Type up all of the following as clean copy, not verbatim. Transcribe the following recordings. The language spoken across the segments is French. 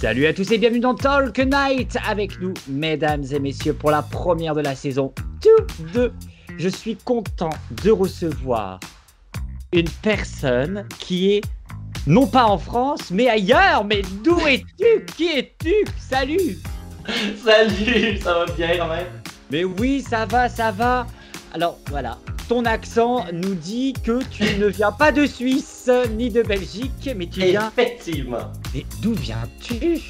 Salut à tous et bienvenue dans Talk Night avec nous, mesdames et messieurs, pour la première de la saison 2. Je suis content de recevoir une personne qui est, non pas en France, mais ailleurs. Mais d'où es-tu? Qui es-tu? Salut! Salut, ça va bien quand même? Mais oui, ça va, ça va. Alors voilà, ton accent nous dit que tu ne viens pas de Suisse ni de Belgique, mais tu viens... Effectivement. Mais d'où viens-tu?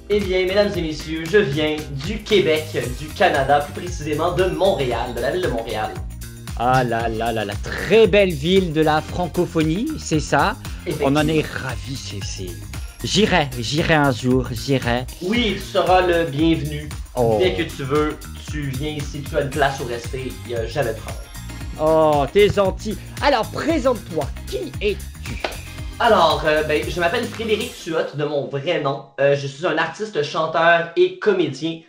Eh bien, mesdames et messieurs, je viens du Québec, du Canada, plus précisément de Montréal, de la ville de Montréal. Ah là là là, la très belle ville de la francophonie, c'est ça. On en est ravis, J'irai un jour, j'irai. Oui, tu seras le bienvenu. Oh. Dès que tu veux, tu viens ici, tu as une place où rester, il n'y a jamais de problème. Oh, t'es gentil. Alors, présente-toi, qui es-tu? Alors, je m'appelle Frédéric Tuotte de mon vrai nom. Je suis un artiste, chanteur et comédien.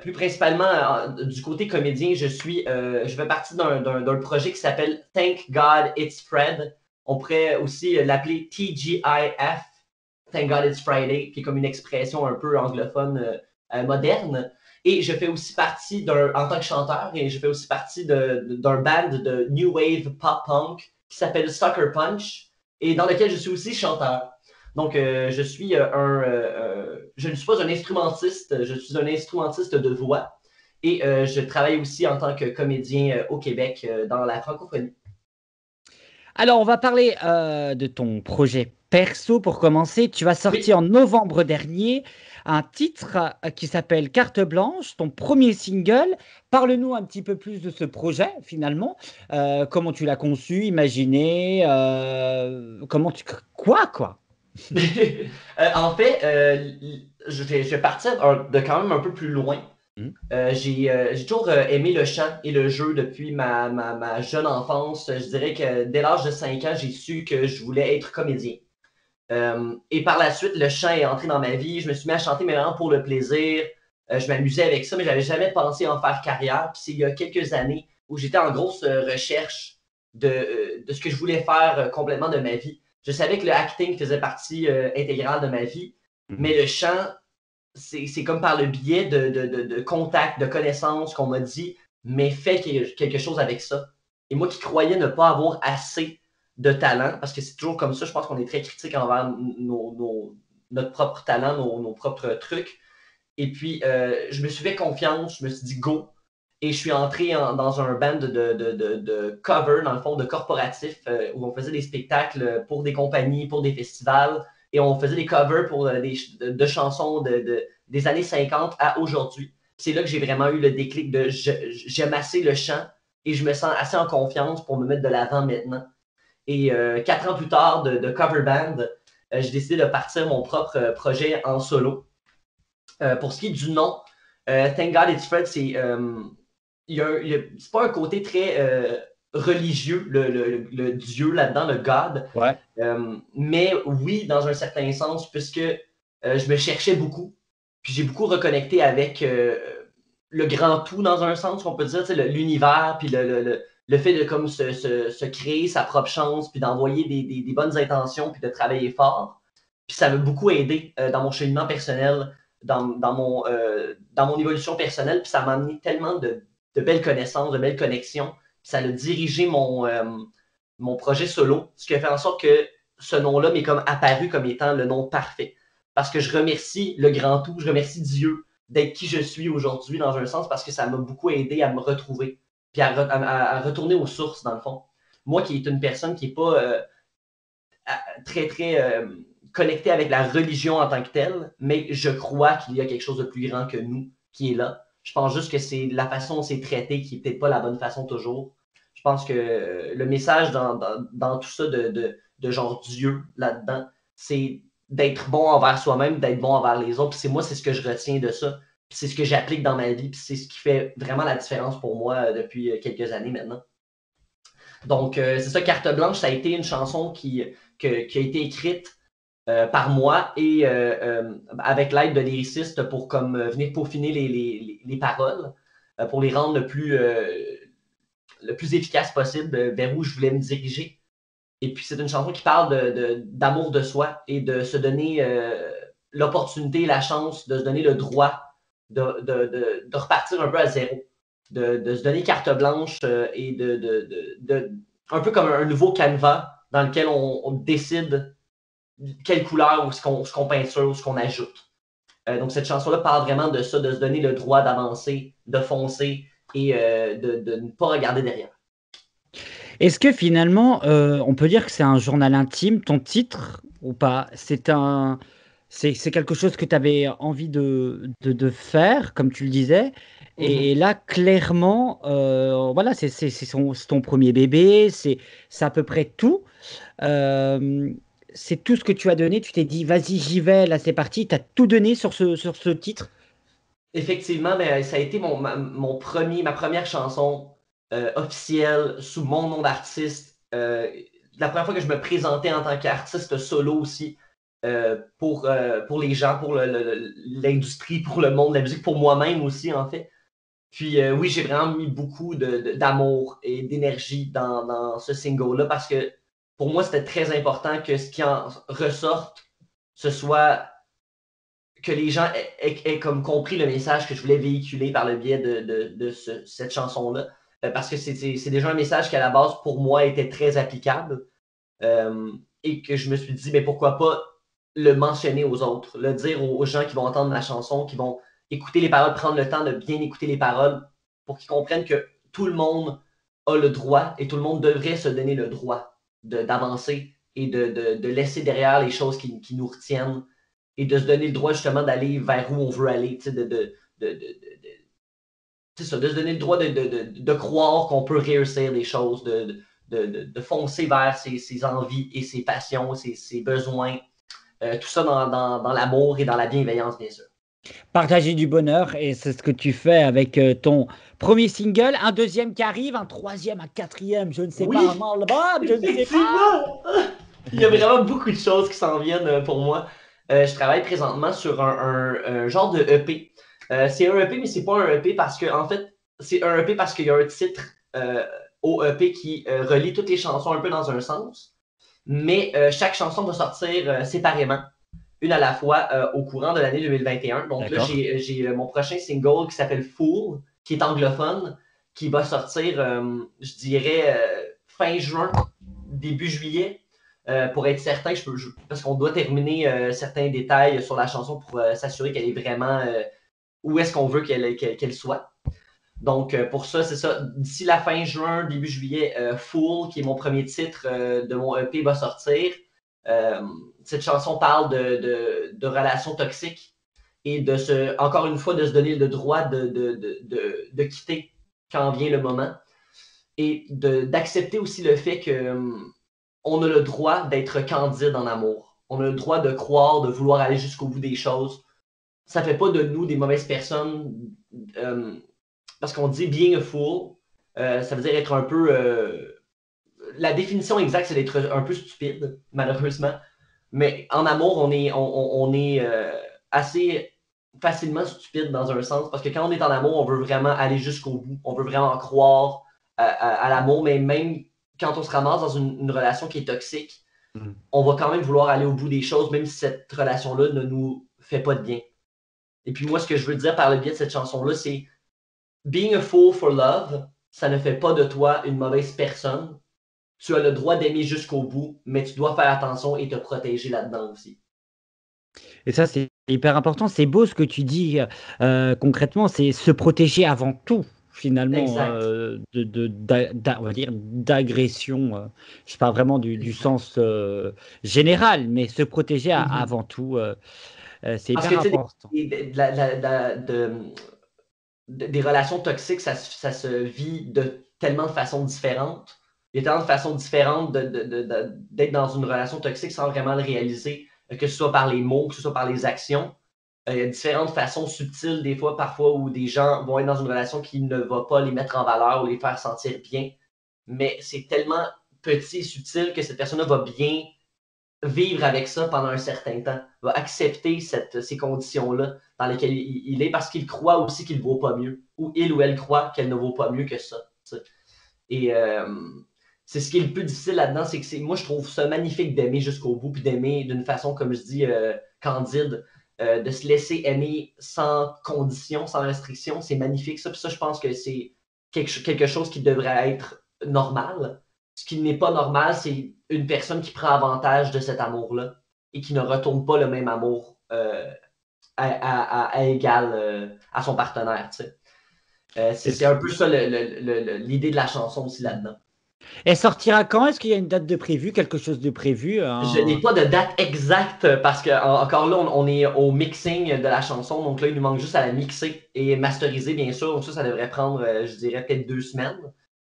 Plus principalement, du côté comédien, je fais partie d'un projet qui s'appelle Thank God It's Fred. On pourrait aussi l'appeler TGIF, Thank God It's Friday, qui est comme une expression un peu anglophone moderne. Et je fais aussi partie en tant que chanteur, et je fais aussi partie d'un band de New Wave Pop Punk qui s'appelle Sucker Punch, et dans lequel je suis aussi chanteur. Donc, je ne suis pas un instrumentiste, je suis un instrumentiste de voix. Et je travaille aussi en tant que comédien au Québec dans la francophonie. Alors, on va parler de ton projet perso pour commencer. Tu as sorti en novembre dernier un titre qui s'appelle Carte Blanche, ton premier single. Parle-nous un petit peu plus de ce projet finalement. Comment tu l'as conçu, imaginé, Quoi? En fait, je vais partir de quand même un peu plus loin. J'ai toujours aimé le chant et le jeu depuis ma jeune enfance. Je dirais que dès l'âge de 5 ans, j'ai su que je voulais être comédien. Et par la suite, le chant est entré dans ma vie. Je me suis mis à chanter, mais vraiment pour le plaisir. Je m'amusais avec ça, mais j'avais jamais pensé en faire carrière. Puis c'est il y a quelques années où j'étais en grosse recherche de ce que je voulais faire complètement de ma vie. Je savais que le acting faisait partie intégrale de ma vie, mais le chant, c'est comme par le biais de contacts, de connaissances qu'on m'a dit, mais fais quelque chose avec ça. Et moi qui croyais ne pas avoir assez de talent, parce que c'est toujours comme ça, je pense qu'on est très critique envers notre propre talent, nos propres trucs. Et puis, je me suis fait confiance, je me suis dit go. Et je suis entré dans un band de cover, dans le fond, de corporatif, où on faisait des spectacles pour des compagnies, pour des festivals. Et on faisait des covers pour de chansons des années 50 à aujourd'hui. C'est là que j'ai vraiment eu le déclic de j'aime assez le chant et je me sens assez en confiance pour me mettre de l'avant maintenant. Et 4 ans plus tard de cover band, j'ai décidé de partir mon propre projet en solo. Pour ce qui est du nom, Thank God It's Fred, c'est pas un côté très religieux, le Dieu là-dedans, le God. Ouais. Mais oui, dans un certain sens, puisque je me cherchais beaucoup. Puis j'ai beaucoup reconnecté avec le grand tout, dans un sens, on peut dire, l'univers, puis le fait de comme se créer sa propre chance, puis d'envoyer des bonnes intentions, puis de travailler fort. Puis ça m'a beaucoup aidé dans mon cheminement personnel, dans mon évolution personnelle, puis ça m'a amené tellement de belles connaissances, de belles connexions. Puis ça a dirigé mon projet solo, ce qui a fait en sorte que ce nom-là m'est comme apparu comme étant le nom parfait. Parce que je remercie le grand tout, je remercie Dieu d'être qui je suis aujourd'hui dans un sens, parce que ça m'a beaucoup aidé à me retrouver, puis à retourner aux sources dans le fond. Moi qui est une personne qui n'est pas très très connectée avec la religion en tant que telle, mais je crois qu'il y a quelque chose de plus grand que nous qui est là. Je pense juste que c'est la façon dont c'est traité qui n'est peut-être pas la bonne façon toujours. Je pense que le message dans tout ça de genre Dieu là-dedans, c'est d'être bon envers soi-même, d'être bon envers les autres. Puis c'est ce que je retiens de ça. Puis c'est ce que j'applique dans ma vie. Puis c'est ce qui fait vraiment la différence pour moi depuis quelques années maintenant. Donc, c'est ça, Carte Blanche, ça a été une chanson qui a été écrite par moi et avec l'aide de lyricistes pour comme venir peaufiner les paroles, pour les rendre le plus efficace possible vers où je voulais me diriger. Et puis, c'est une chanson qui parle d'amour de soi et de se donner l'opportunité, la chance de se donner le droit de repartir un peu à zéro, de se donner carte blanche et un peu comme un nouveau canevas dans lequel on décide quelle couleur ou ce qu'on peinture ou ce qu'on ajoute. Donc cette chanson-là parle vraiment de ça, de se donner le droit d'avancer, de foncer et de ne pas regarder derrière. Est-ce que finalement, on peut dire que c'est un journal intime, ton titre, ou pas? C'est quelque chose que tu avais envie de faire, comme tu le disais, et là, clairement, voilà, c'est ton premier bébé, c'est à peu près tout. Hem, c'est tout ce que tu as donné, tu t'es dit: «Vas-y, j'y vais, là, c'est parti», tu as tout donné sur ce titre? Effectivement, mais ça a été ma première chanson officielle sous mon nom d'artiste. La première fois que je me présentais en tant qu'artiste solo aussi pour les gens, pour l'industrie, pour le monde de la musique, pour moi-même aussi en fait. Puis oui, j'ai vraiment mis beaucoup d'amour et d'énergie dans ce single-là parce que pour moi, c'était très important que ce qui en ressorte, ce soit que les gens aient comme compris le message que je voulais véhiculer par le biais cette chanson-là. Parce que c'est déjà un message qui, à la base, pour moi, était très applicable. Et que je me suis dit, mais pourquoi pas le mentionner aux autres, le dire aux gens qui vont entendre ma chanson, qui vont écouter les paroles, prendre le temps de bien écouter les paroles pour qu'ils comprennent que tout le monde a le droit et tout le monde devrait se donner le droit d'avancer et de laisser derrière les choses qui nous retiennent et de se donner le droit justement d'aller vers où on veut aller, c'est ça, de se donner le droit de croire qu'on peut réussir des choses, de foncer vers ses envies et ses passions, ses besoins, tout ça dans l'amour et dans la bienveillance, bien sûr. Partager du bonheur et c'est ce que tu fais avec, ton premier single, un deuxième qui arrive, un troisième, un quatrième, je ne sais pas, un Oui, album, je ne sais pas! effectivement! Il y a vraiment beaucoup de choses qui s'en viennent pour moi. Je travaille présentement sur un genre de EP. C'est un EP, mais c'est pas un EP parce que, en fait, c'est un EP parce qu'il y a un titre au EP qui relie toutes les chansons un peu dans un sens. Mais chaque chanson va sortir séparément, une à la fois, au courant de l'année 2021. Donc là, D'accord. j'ai mon prochain single qui s'appelle Fool, qui est anglophone, qui va sortir, je dirais, fin juin, début juillet. Pour être certain, parce qu'on doit terminer certains détails sur la chanson pour s'assurer qu'elle est vraiment où est-ce qu'on veut qu'elle soit. Donc, pour ça, c'est ça. D'ici la fin juin, début juillet, Fool, qui est mon premier titre de mon EP, va sortir. Euh, cette chanson parle de relations toxiques et encore une fois, de se donner le droit de quitter quand vient le moment et d'accepter aussi le fait que on a le droit d'être candide en amour. On a le droit de croire, de vouloir aller jusqu'au bout des choses. Ça fait pas de nous des mauvaises personnes. Euh, Parce qu'on dit being a fool, ça veut dire être un peu. La définition exacte, c'est d'être un peu stupide, malheureusement. Mais en amour, on est assez facilement stupide dans un sens, parce que quand on est en amour, on veut vraiment aller jusqu'au bout. On veut vraiment croire à l'amour, mais même quand on se ramasse dans une relation qui est toxique, on va quand même vouloir aller au bout des choses, même si cette relation-là ne nous fait pas de bien. Et puis moi, ce que je veux dire par le biais de cette chanson-là, c'est being a fool for love, ça ne fait pas de toi une mauvaise personne. Tu as le droit d'aimer jusqu'au bout, mais tu dois faire attention et te protéger là-dedans aussi. Et ça, c'est hyper important. C'est beau ce que tu dis, concrètement, c'est se protéger avant tout, finalement, Exact. on va dire d'agression, je parle vraiment du Exact. sens, général, mais se protéger Mhm. avant tout, c'est Parce que hyper tu sais, important. des relations toxiques, ça se vit de tellement de façons différentes. Il y a tellement de façons différentes d'être dans une relation toxique sans vraiment le réaliser, que ce soit par les mots, que ce soit par les actions. Il y a différentes façons subtiles, des fois, parfois, où des gens vont être dans une relation qui ne va pas les mettre en valeur ou les faire sentir bien. Mais c'est tellement petit et subtil que cette personne-là va bien vivre avec ça pendant un certain temps, va accepter ces conditions-là dans lesquelles il est parce qu'il croit aussi qu'il ne vaut pas mieux, ou il ou elle croit qu'elle ne vaut pas mieux que ça. T'sais. Et c'est ce qui est le plus difficile là-dedans, c'est que moi je trouve ça magnifique d'aimer jusqu'au bout, puis d'aimer d'une façon, comme je dis, candide. de se laisser aimer sans condition, sans restriction, c'est magnifique. Ça, puis ça, je pense que c'est quelque chose qui devrait être normal. Ce qui n'est pas normal, c'est une personne qui prend avantage de cet amour-là et qui ne retourne pas le même amour à égal à son partenaire. Tu sais. C'est un peu ça l'idée de la chanson aussi là-dedans. Elle sortira quand? Est-ce qu'il y a une date de prévu, quelque chose de prévu? Je n'ai pas de date exacte parce que encore là, on est au mixing de la chanson. Donc là, il nous manque juste à la mixer et masteriser, bien sûr. Donc ça devrait prendre, je dirais, peut-être 2 semaines.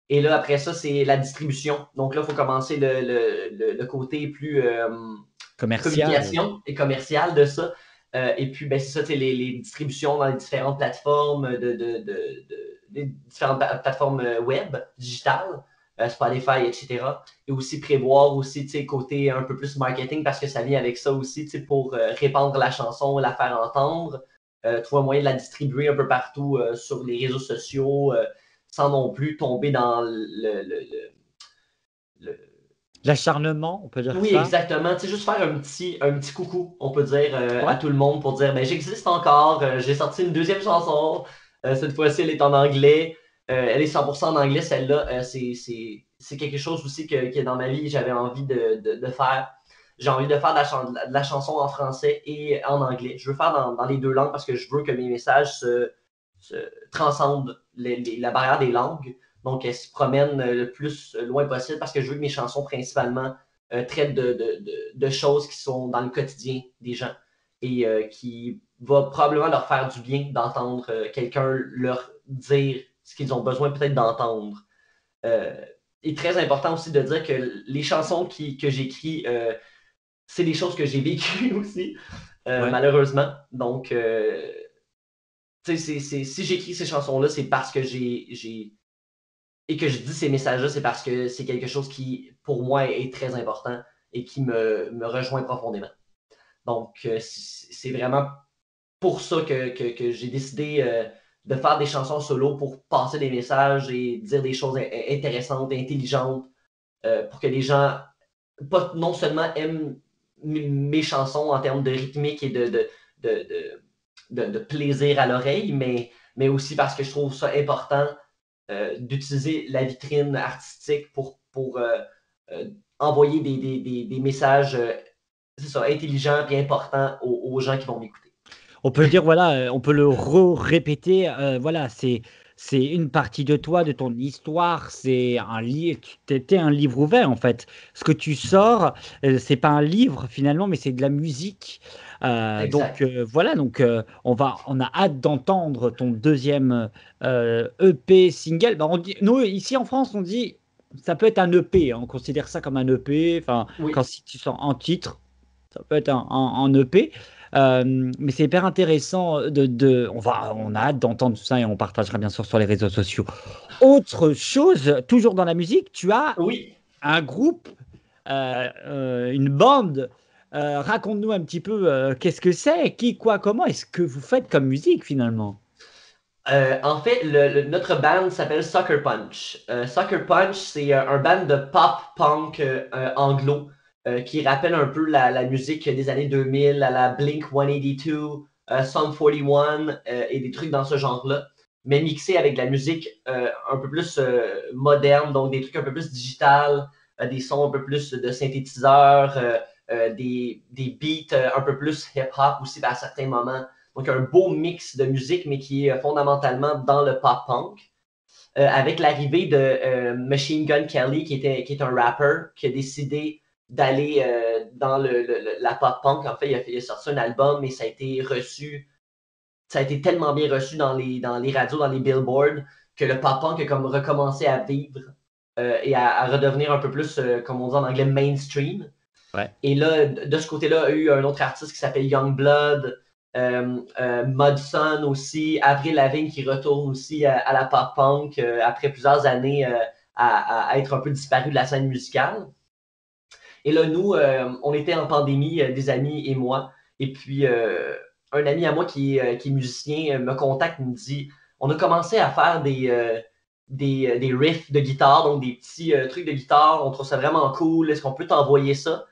Et là, après ça, c'est la distribution. Donc là, il faut commencer le côté plus Commercial. communication et commercial de ça. Et puis, ben, c'est ça, les distributions dans les différentes plateformes, les différentes plateformes web, digitales, Spotify, etc. Et aussi prévoir aussi, côté un peu plus marketing parce que ça vient avec ça aussi, pour répandre la chanson, la faire entendre, trouver un moyen de la distribuer un peu partout sur les réseaux sociaux sans non plus tomber dans le L'acharnement, on peut dire oui, ça. exactement. Tu sais, juste faire un petit coucou, on peut dire, à Ouais. tout le monde pour dire, ben, j'existe encore, j'ai sorti une deuxième chanson, cette fois-ci, elle est en anglais, elle est 100% en anglais, celle-là, c'est quelque chose aussi que dans ma vie, j'avais envie de faire. J'ai envie de faire de la chanson en français et en anglais. Je veux faire dans les deux langues parce que je veux que mes messages se transcendent la barrière des langues. Donc, elles se promènent le plus loin possible parce que je veux que mes chansons, principalement, traitent de choses qui sont dans le quotidien des gens et qui va probablement leur faire du bien d'entendre quelqu'un leur dire ce qu'ils ont besoin peut-être d'entendre. Et très important aussi de dire que les chansons que j'écris, c'est des choses que j'ai vécues aussi, Ouais. malheureusement. Donc, si j'écris ces chansons-là, c'est parce que et que je dis ces messages-là, c'est parce que c'est quelque chose qui, pour moi, est très important et qui me rejoint profondément. Donc, c'est vraiment pour ça que j'ai décidé de faire des chansons solo pour passer des messages et dire des choses intéressantes, intelligentes, pour que les gens, non seulement aiment mes chansons en termes de rythmique et de plaisir à l'oreille, mais aussi parce que je trouve ça important d'utiliser la vitrine artistique pour envoyer des messages c'est ça, intelligents et importants aux gens qui vont m'écouter. On peut dire, voilà, on peut le répéter, voilà, c'est une partie de toi, de ton histoire, c'est un livre, tu étais un livre ouvert, en fait. Ce que tu sors, c'est pas un livre finalement, mais c'est de la musique. Donc Exact. voilà, donc on a hâte d'entendre ton deuxième EP single. Bah, on dit, nous, ici en France, on dit, ça peut être un EP, hein, on considère ça comme un EP, enfin, quand Oui. si tu sors en titre, ça peut être un EP. Mais c'est hyper intéressant on a hâte d'entendre tout ça et on partagera bien sûr sur les réseaux sociaux. Autre chose, toujours dans la musique, tu as Oui. un groupe, une bande. Raconte-nous un petit peu qu'est-ce que c'est, qui, quoi, comment, est-ce que vous faites comme musique finalement? En fait, notre band s'appelle Sucker Punch. Sucker Punch, c'est un band de pop punk anglo qui rappelle un peu la musique des années 2000 à la Blink 182, Sum 41 et des trucs dans ce genre-là, mais mixé avec de la musique un peu plus moderne, donc des trucs un peu plus digital, des sons un peu plus de synthétiseurs, des beats un peu plus hip-hop aussi à certains moments. Donc, un beau mix de musique, mais qui est fondamentalement dans le pop-punk. Avec l'arrivée de Machine Gun Kelly, qui est un rapper, qui a décidé d'aller dans la pop-punk. En fait, il a sorti un album et ça a été reçu. Ça a été tellement bien reçu dans les radios, dans les billboards, que le pop-punk a comme recommencé à vivre et à redevenir un peu plus, comme on dit en anglais, mainstream. Ouais. Et là, de ce côté-là, il y a eu un autre artiste qui s'appelle Youngblood, Mudson aussi, Avril Lavigne qui retourne aussi à la pop punk après plusieurs années à être un peu disparu de la scène musicale. Et là, nous, on était en pandémie, des amis et moi. Et puis, un ami à moi qui est musicien me contacte, me dit on a commencé à faire des riffs de guitare, donc des petits trucs de guitare. On trouve ça vraiment cool. Est-ce qu'on peut t'envoyer ça?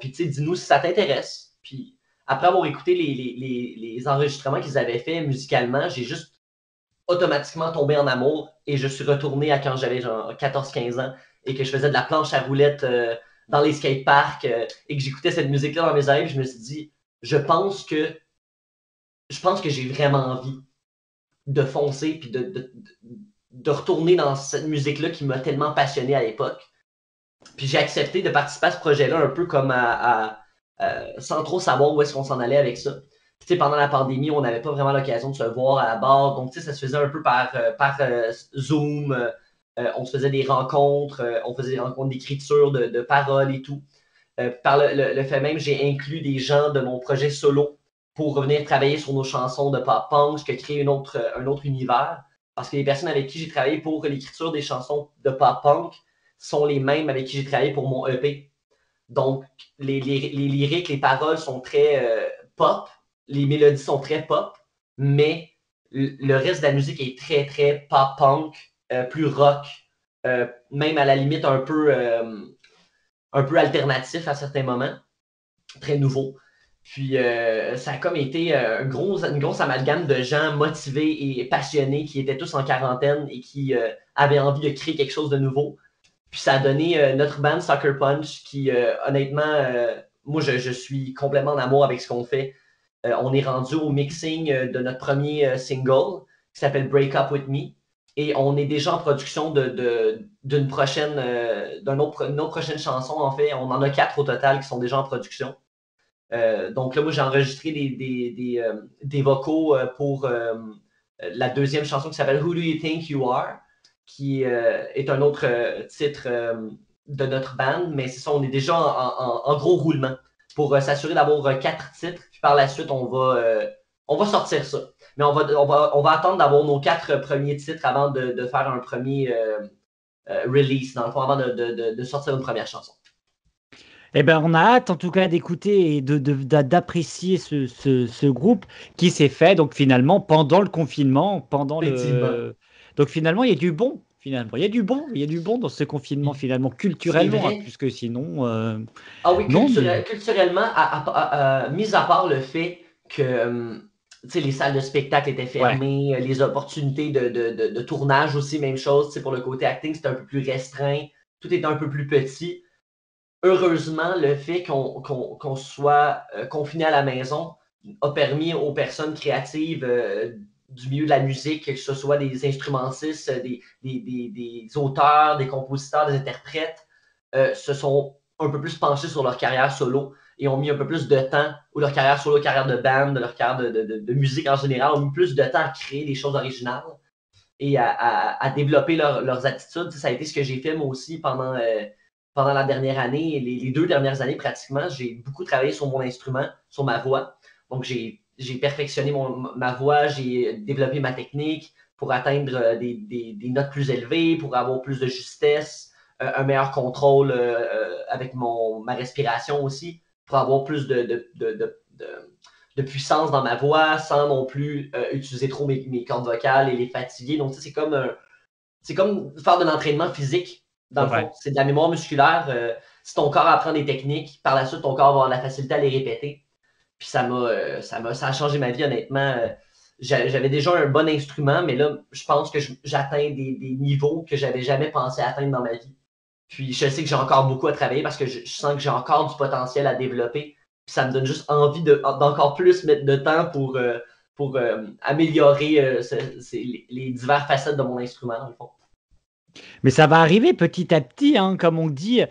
Puis, tu sais, dis-nous si ça t'intéresse. Puis, après avoir écouté les enregistrements qu'ils avaient fait musicalement, j'ai juste automatiquement tombé en amour et je suis retourné à quand j'avais genre 14-15 ans et que je faisais de la planche à roulettes dans les skateparks et que j'écoutais cette musique-là dans mes oreilles. Je me suis dit, je pense que j'ai vraiment envie de foncer puis de retourner dans cette musique-là qui m'a tellement passionné à l'époque. Puis j'ai accepté de participer à ce projet-là un peu comme sans trop savoir où est-ce qu'on s'en allait avec ça. Puis, pendant la pandémie, on n'avait pas vraiment l'occasion de se voir à la barre. Donc, ça se faisait un peu par Zoom. On se faisait des rencontres. On faisait des rencontres d'écriture, de paroles et tout. Par le fait même, j'ai inclus des gens de mon projet solo pour revenir travailler sur nos chansons de pop punk, ce qui a créé un autre univers. Parce que les personnes avec qui j'ai travaillé pour l'écriture des chansons de pop punk sont les mêmes avec qui j'ai travaillé pour mon EP. Donc, les lyriques, les paroles sont très pop, les mélodies sont très pop, mais le reste de la musique est très, très pop punk, plus rock, même à la limite un peu alternatif à certains moments, très nouveau. Puis ça a comme été une grosse amalgame de gens motivés et passionnés qui étaient tous en quarantaine et qui avaient envie de créer quelque chose de nouveau. Puis ça a donné notre band Sucker Punch qui, honnêtement, moi je suis complètement en amour avec ce qu'on fait. On est rendu au mixing de notre premier single qui s'appelle Break Up With Me. Et on est déjà en production d'une prochaine, d'une autre prochaine chanson, en fait. On en a 4 au total qui sont déjà en production. Donc là, moi, j'ai enregistré des vocaux pour la deuxième chanson qui s'appelle Who Do You Think You Are, qui est un autre titre de notre band, mais c'est ça, on est déjà en gros roulement pour s'assurer d'avoir 4 titres, puis par la suite, on va sortir ça. Mais on va attendre d'avoir nos 4 premiers titres avant de faire un premier release, dans le fond, avant de sortir une première chanson. Eh ben, on a hâte en tout cas d'écouter et d'apprécier ce groupe qui s'est fait donc finalement pendant le confinement, Effectivement. Donc finalement, il y a du bon. Finalement, il y a du bon dans ce confinement finalement, C'est culturellement, vrai. puisque sinon, Ah oui, non, mais culturellement, mis à part le fait que les salles de spectacle étaient ouais. fermées, les opportunités de tournage aussi, même chose. Pour le côté acting, c'était un peu plus restreint, tout était un peu plus petit. Heureusement, le fait qu'on soit confiné à la maison a permis aux personnes créatives du milieu de la musique, que ce soit des instrumentistes, des auteurs, des compositeurs, des interprètes, se sont un peu plus penchés sur leur carrière solo et ont mis un peu plus de temps, ou leur carrière solo, carrière de band, leur carrière de musique en général, ont mis plus de temps à créer des choses originales et à développer leurs attitudes. Ça a été ce que j'ai fait moi aussi pendant la dernière année, les 2 dernières années pratiquement. J'ai beaucoup travaillé sur mon instrument, sur ma voix. Donc j'ai perfectionné ma voix, j'ai développé ma technique pour atteindre des notes plus élevées, pour avoir plus de justesse, un meilleur contrôle avec ma respiration aussi, pour avoir plus de puissance dans ma voix sans non plus utiliser trop mes cordes vocales et les fatiguer. Donc, c'est comme faire de l'entraînement physique, dans le fond. Ouais. C'est de la mémoire musculaire. Si ton corps apprend des techniques, par la suite, ton corps va avoir la facilité à les répéter. Puis ça a changé ma vie, honnêtement. J'avais déjà un bon instrument, mais là, je pense que j'atteins des niveaux que j'avais jamais pensé atteindre dans ma vie. Puis je sais que j'ai encore beaucoup à travailler parce que je sens que j'ai encore du potentiel à développer. Puis ça me donne juste envie d'encore plus mettre de temps pour améliorer les diverses facettes de mon instrument, dans le fond. Mais ça va arriver petit à petit, hein, comme on dit.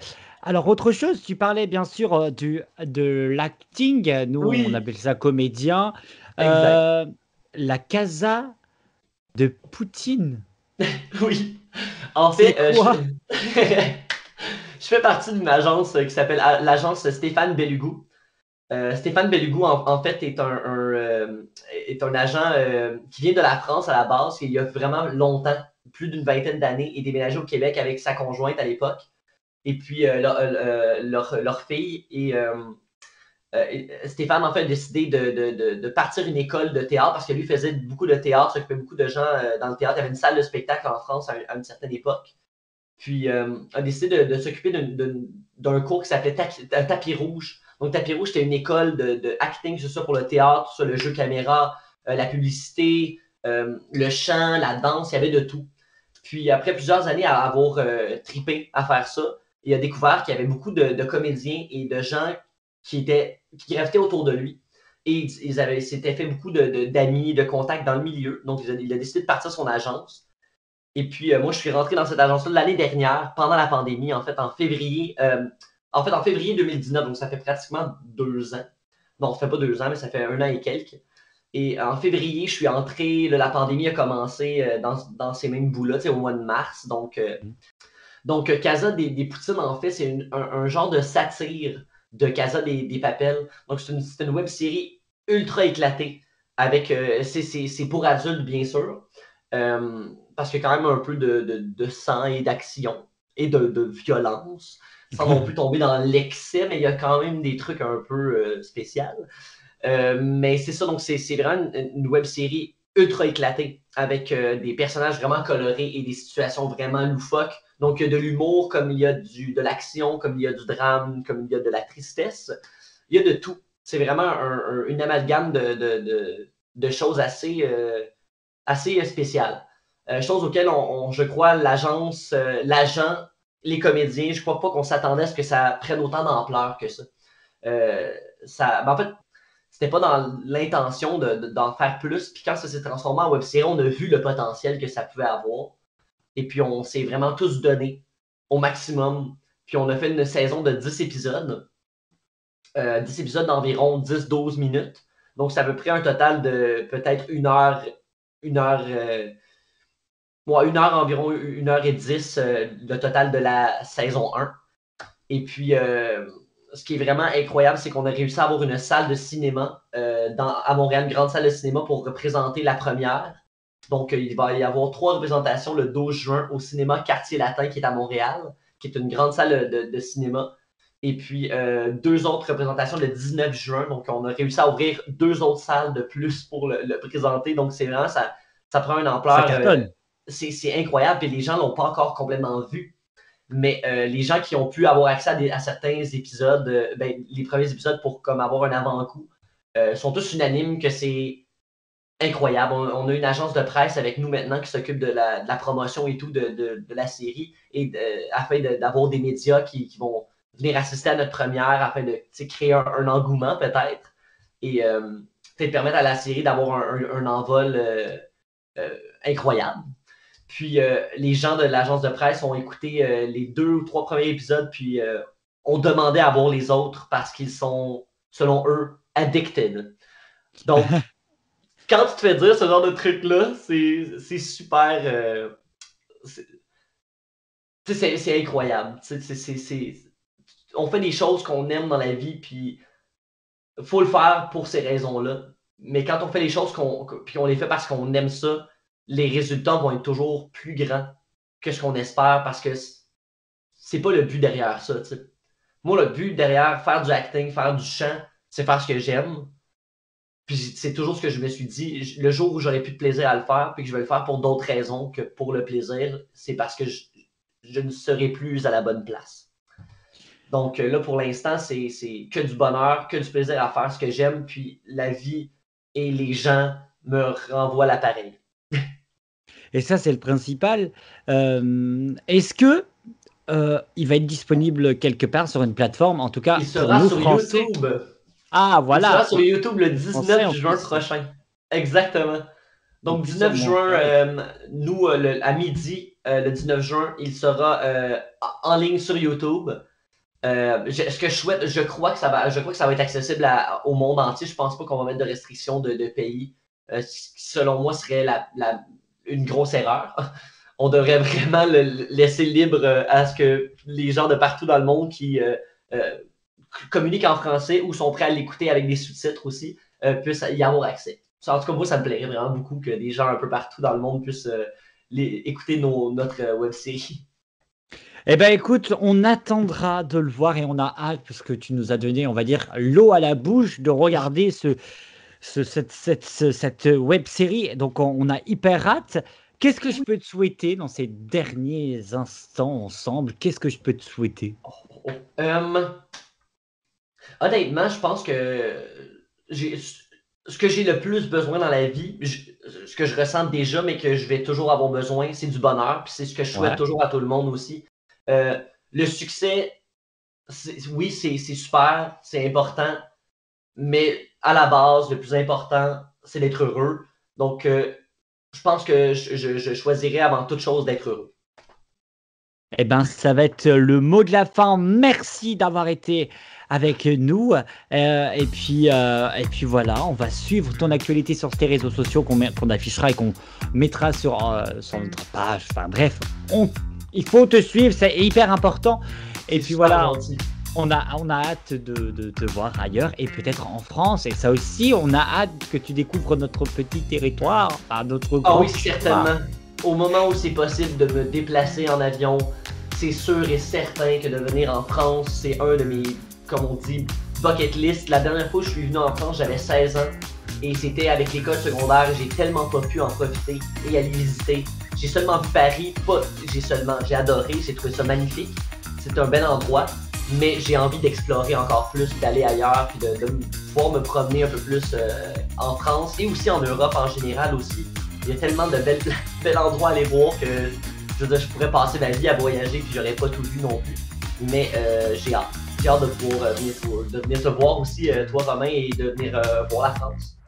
Alors, autre chose, tu parlais bien sûr de l'acting. Nous, on Oui, appelle ça comédien. exact. Euh, la casa de Poutine, Oui. En c'est fait, quoi? je fais partie d'une agence qui s'appelle l'agence Stéphane Bellugou. Stéphane Bellugou, en fait, est un agent qui vient de la France à la base, il y a vraiment longtemps, plus d'une vingtaine d'années, et déménagé au Québec avec sa conjointe à l'époque. Et puis leur fille. Stéphane, en fait, a décidé de partir une école de théâtre parce que lui faisait beaucoup de théâtre, s'occupait beaucoup de gens dans le théâtre. Il y avait une salle de spectacle en France à une certaine époque. Puis a décidé de s'occuper d'un cours qui s'appelait Tapis Rouge Donc, Tapis Rouge, c'était une école de acting, que ce soit pour le théâtre, soit le jeu caméra, la publicité, le chant, la danse, il y avait de tout. Puis, après plusieurs années à avoir trippé à faire ça, il a découvert qu'il y avait beaucoup de comédiens et de gens qui gravitaient autour de lui. Et ils s'étaient fait beaucoup d'amis, de contacts dans le milieu. Donc, il a décidé de partir son agence. Et puis, moi, je suis rentré dans cette agence-là l'année dernière, pendant la pandémie, en fait, en février 2019, donc ça fait pratiquement 2 ans. Non, ça fait pas 2 ans, mais ça fait 1 an et quelques. Et en février, je suis entré, là, la pandémie a commencé dans ces mêmes bouts-là, au mois de mars. Donc, Casa des Poutines, en fait, c'est un genre de satire de Casa des Papels. Donc, c'est une web série ultra éclatée. C'est pour adultes, bien sûr. Parce qu'il y a quand même un peu de sang et d'action et de violence, sans non plus tomber dans l'excès, mais il y a quand même des trucs un peu spéciaux. Mais c'est ça, donc c'est vraiment une web série ultra éclatée avec des personnages vraiment colorés et des situations vraiment loufoques. Donc, il y a de l'humour, comme il y a de l'action, comme il y a du drame, comme il y a de la tristesse. Il y a de tout. C'est vraiment une amalgame de choses assez spéciales. Choses auxquelles, je crois, l'agent, les comédiens, je crois pas qu'on s'attendait à ce que ça prenne autant d'ampleur que ça. En fait, c'était pas dans l'intention d'en faire plus. Puis quand ça s'est transformé en web-série, on a vu le potentiel que ça pouvait avoir. Et puis on s'est vraiment tous donné au maximum. Puis on a fait une saison de 10 épisodes. 10 épisodes d'environ 10-12 minutes. Donc ça a à peu près un total de peut-être 1 heure, environ 1h10, le total de la saison 1. Et puis, ce qui est vraiment incroyable, c'est qu'on a réussi à avoir une salle de cinéma à Montréal, une grande salle de cinéma pour représenter la première. Donc, il va y avoir 3 représentations le 12 juin au cinéma Quartier Latin qui est à Montréal, qui est une grande salle de cinéma. Et puis, 2 autres représentations le 19 juin. Donc, on a réussi à ouvrir 2 autres salles de plus pour le présenter. Donc, c'est vraiment, ça prend une ampleur. Ça cartonne. C'est incroyable et les gens ne l'ont pas encore complètement vu. Mais les gens qui ont pu avoir accès à certains épisodes, les premiers épisodes pour comme avoir un avant-goût, sont tous unanimes que c'est incroyable. On a une agence de presse avec nous maintenant qui s'occupe de la promotion et tout de la série et afin d'avoir des médias qui vont venir assister à notre première afin de créer un engouement peut-être et peut-être permettre à la série d'avoir un envol incroyable. Puis les gens de l'agence de presse ont écouté les 2 ou 3 premiers épisodes, puis ont demandé à voir les autres parce qu'ils sont, selon eux, addicted. Donc, quand tu te fais dire ce genre de truc-là, c'est super. C'est incroyable. On fait des choses qu'on aime dans la vie, puis il faut le faire pour ces raisons-là. Mais quand on fait les choses puis on les fait parce qu'on aime ça, les résultats vont être toujours plus grands que ce qu'on espère parce que c'est pas le but derrière ça. T'sais. Moi, le but derrière faire du acting, faire du chant, c'est faire ce que j'aime. Puis c'est toujours ce que je me suis dit. Le jour où j'aurai plus de plaisir à le faire, puis que je vais le faire pour d'autres raisons que pour le plaisir, c'est parce que je ne serai plus à la bonne place. Donc là, pour l'instant, c'est que du bonheur, que du plaisir à faire ce que j'aime, puis la vie et les gens me renvoient l'appareil. Et ça, c'est le principal. Est-ce que il va être disponible quelque part sur une plateforme, en tout cas Il pour sera nous sur Français? YouTube. Ah, Il sera voilà. sur YouTube le Français 19 en juin plus. prochain. Exactement. En Donc, plus sur 19 juin, Montréal. nous, à midi, le 19 juin, il sera en ligne sur YouTube. Ce que je souhaite, je crois que ça va être accessible au monde entier. Je pense pas qu'on va mettre de restrictions de pays. Ce qui, selon moi, serait une grosse erreur. On devrait vraiment le laisser libre à ce que les gens de partout dans le monde qui communiquent en français ou sont prêts à l'écouter avec des sous-titres aussi puissent y avoir accès. En tout cas, moi, ça me plairait vraiment beaucoup que des gens un peu partout dans le monde puissent écouter notre web-série. Eh ben écoute, on attendra de le voir et on a hâte, parce que tu nous as donné, on va dire, l'eau à la bouche de regarder cette web série. Donc on a hyper hâte. Qu'est-ce que je peux te souhaiter dans ces derniers instants ensemble? Qu'est-ce que je peux te souhaiter? Honnêtement, je pense que ce que j'ai le plus besoin dans la vie, ce que je ressens déjà, mais que je vais toujours avoir besoin, c'est du bonheur. Puis c'est ce que je souhaite Ouais. toujours à tout le monde aussi. Le succès, oui, c'est super, c'est important, mais à la base, le plus important, c'est d'être heureux. Donc, je pense que je choisirais avant toute chose d'être heureux. Eh ben, ça va être le mot de la fin. Merci d'avoir été avec nous. Et puis voilà, on va suivre ton actualité sur tes réseaux sociaux qu'on affichera et qu'on mettra sur notre page. Enfin bref, il faut te suivre, c'est hyper important. Et puis Super voilà, gentil. on a hâte de te voir ailleurs et peut-être en France. Et ça aussi, on a hâte que tu découvres notre petit territoire, enfin, notre Ah grand oui, territoire. certainement. Au moment où c'est possible de me déplacer en avion, c'est sûr et certain que de venir en France, c'est un de mes, comme on dit, bucket list. La dernière fois que je suis venu en France, j'avais 16 ans et c'était avec l'école secondaire. J'ai tellement pas pu en profiter et aller visiter. J'ai seulement vu Paris, j'ai adoré, j'ai trouvé ça magnifique. C'est un bel endroit, mais j'ai envie d'explorer encore plus, d'aller ailleurs, puis de pouvoir me promener un peu plus en France et aussi en Europe en général aussi. Il y a tellement de bels endroits à aller voir que je veux dire, je pourrais passer ma vie à voyager puis j'aurais pas tout vu non plus. Mais j'ai hâte. J'ai hâte de pouvoir venir te voir aussi, toi Romain, et de venir voir la France.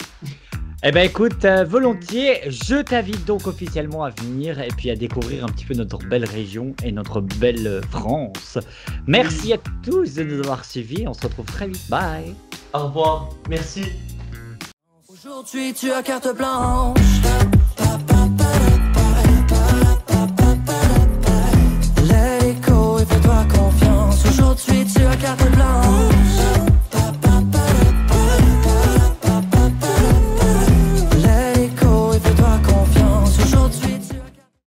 Eh ben écoute, volontiers, je t'invite donc officiellement à venir et puis à découvrir un petit peu notre belle région et notre belle France. Merci à tous de nous avoir suivis, on se retrouve très vite, bye. Au revoir, merci. Aujourd'hui tu as carte blanche.